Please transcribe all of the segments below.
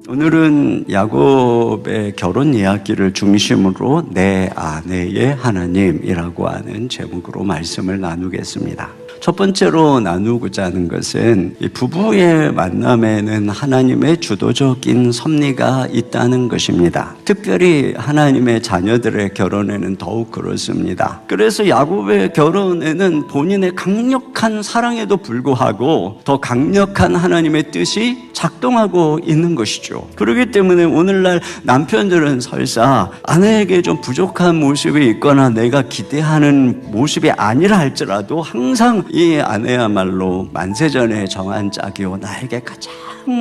오늘은 야곱의 결혼 이야기를 중심으로 내 아내의 하나님이라고 하는 제목으로 말씀을 나누겠습니다. 첫 번째로 나누고자 하는 것은 이 부부의 만남에는 하나님의 주도적인 섭리가 있다는 것입니다. 특별히 하나님의 자녀들의 결혼에는 더욱 그렇습니다. 그래서 야곱의 결혼에는 본인의 강력한 사랑에도 불구하고 더 강력한 하나님의 뜻이 작동하고 있는 것이죠. 그렇기 때문에 오늘날 남편들은 설사 아내에게 좀 부족한 모습이 있거나 내가 기대하는 모습이 아니라 할지라도 항상 이 아내야말로 만세전에 정한 짝이요 나에게 가장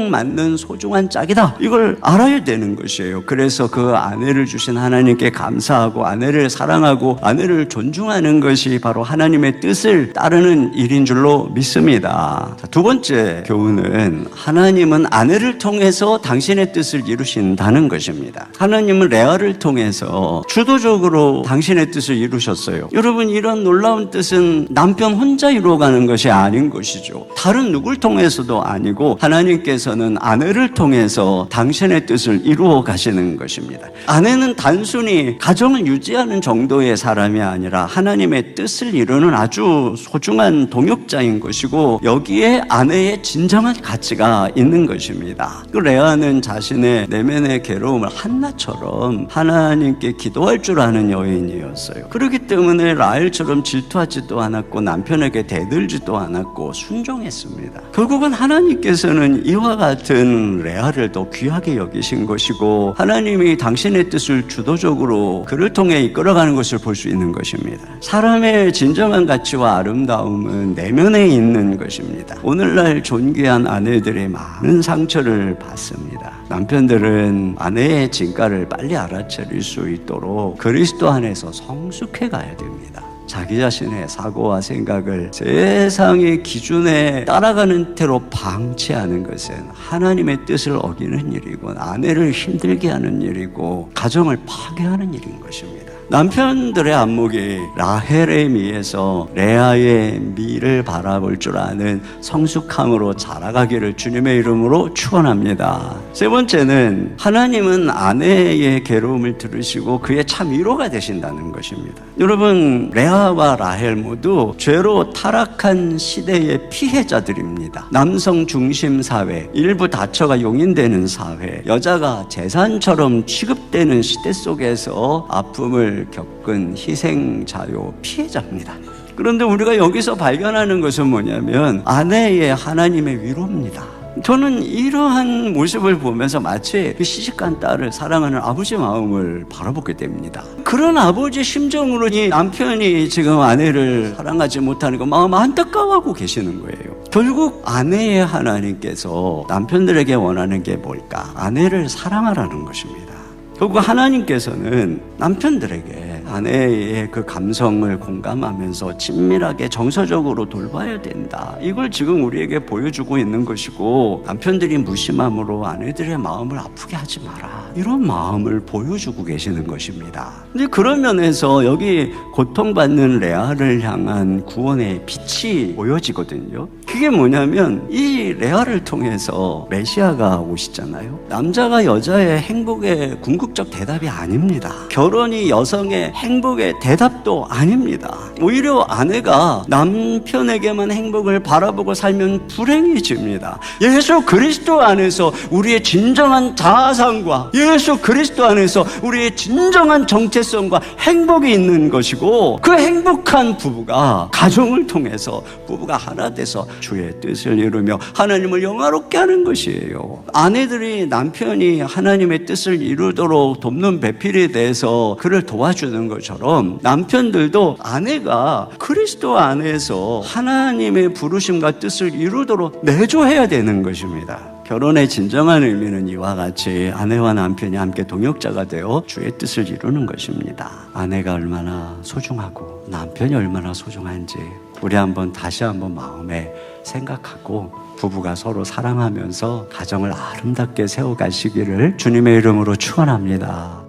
맞는 소중한 짝이다, 이걸 알아야 되는 것이에요. 그래서 그 아내를 주신 하나님께 감사하고 아내를 사랑하고 아내를 존중하는 것이 바로 하나님의 뜻을 따르는 일인 줄로 믿습니다. 자, 두 번째 교훈은 하나님은 아내를 통해서 당신의 뜻을 이루신다는 것입니다. 하나님은 레아를 통해서 주도적으로 당신의 뜻을 이루셨어요. 여러분, 이런 놀라운 뜻은 남편 혼자 이루어가는 것이 아닌 것이죠. 다른 누굴 통해서도 아니고 하나님께서는 아내를 통해서 당신의 뜻을 이루어 가시는 것입니다. 아내는 단순히 가정을 유지하는 정도의 사람이 아니라 하나님의 뜻을 이루는 아주 소중한 동역자인 것이고, 여기에 아내의 진정한 가치가 있는 것입니다. 그 레아는 자신의 내면의 괴로움을 한나처럼 하나님께 기도할 줄 아는 여인이었어요. 그렇기 때문에 라헬처럼 질투하지도 않았고 남편에게 대들지도 않았고 순종했습니다. 결국은 하나님께서는 이와 같은 레아를 더 귀하게 여기신 것이고, 하나님이 당신의 뜻을 주도적으로 그를 통해 이끌어가는 것을 볼 수 있는 것입니다. 사람의 진정한 가치와 아름다움은 내면에 있는 것입니다. 오늘날 존귀한 아내들이 많은 상처를 받습니다. 남편들은 아내의 진가를 빨리 알아차릴 수 있도록 그리스도 안에서 성숙해 가야 됩니다. 자기 자신의 사고와 생각을 세상의 기준에 따라가는 태로 방치하는 것은 하나님의 뜻을 어기는 일이고 아내를 힘들게 하는 일이고 가정을 파괴하는 일인 것입니다. 남편들의 안목이 라헬의 미에서 레아의 미를 바라볼 줄 아는 성숙함으로 자라가기를 주님의 이름으로 축원합니다. 세 번째는 하나님은 아내의 괴로움을 들으시고 그의 참 위로가 되신다는 것입니다. 여러분, 레아와 라헬 모두 죄로 타락한 시대의 피해자들입니다. 남성 중심 사회, 일부 다처가 용인되는 사회, 여자가 재산처럼 취급되는 시대 속에서 아픔을 겪은 희생자요 피해자입니다. 그런데 우리가 여기서 발견하는 것은 뭐냐면 아내의 하나님의 위로입니다. 저는 이러한 모습을 보면서 마치 그 시집간 딸을 사랑하는 아버지 마음을 바라보게 됩니다. 그런 아버지 심정으로 이 남편이 지금 아내를 사랑하지 못하는 거 마음 안타까워하고 계시는 거예요. 결국 아내의 하나님께서 남편들에게 원하는 게 뭘까? 아내를 사랑하라는 것입니다. 결국 하나님께서는 남편들에게 아내의 그 감성을 공감하면서 친밀하게 정서적으로 돌봐야 된다, 이걸 지금 우리에게 보여주고 있는 것이고, 남편들이 무심함으로 아내들의 마음을 아프게 하지 마라, 이런 마음을 보여주고 계시는 것입니다. 근데 그런 면에서 여기 고통받는 레아를 향한 구원의 빛이 보여지거든요. 그게 뭐냐면 이 레아를 통해서 메시아가 오시잖아요. 남자가 여자의 행복의 궁극적 대답이 아닙니다. 결혼이 여성의 행복의 대답도 아닙니다. 오히려 아내가 남편에게만 행복을 바라보고 살면 불행해집니다. 예수 그리스도 안에서 우리의 진정한 자아상과 예수 그리스도 안에서 우리의 진정한 정체성과 행복이 있는 것이고, 그 행복한 부부가 가정을 통해서 부부가 하나 돼서 주의 뜻을 이루며 하나님을 영화롭게 하는 것이에요. 아내들이 남편이 하나님의 뜻을 이루도록 돕는 배필이 돼서 그를 도와주는 것처럼 남편들도 아내가 그리스도 안에서 하나님의 부르심과 뜻을 이루도록 내조해야 되는 것입니다. 결혼의 진정한 의미는 이와 같이 아내와 남편이 함께 동역자가 되어 주의 뜻을 이루는 것입니다. 아내가 얼마나 소중하고 남편이 얼마나 소중한지 우리 다시 한번 마음에 생각하고 부부가 서로 사랑하면서 가정을 아름답게 세워가시기를 주님의 이름으로 축원합니다.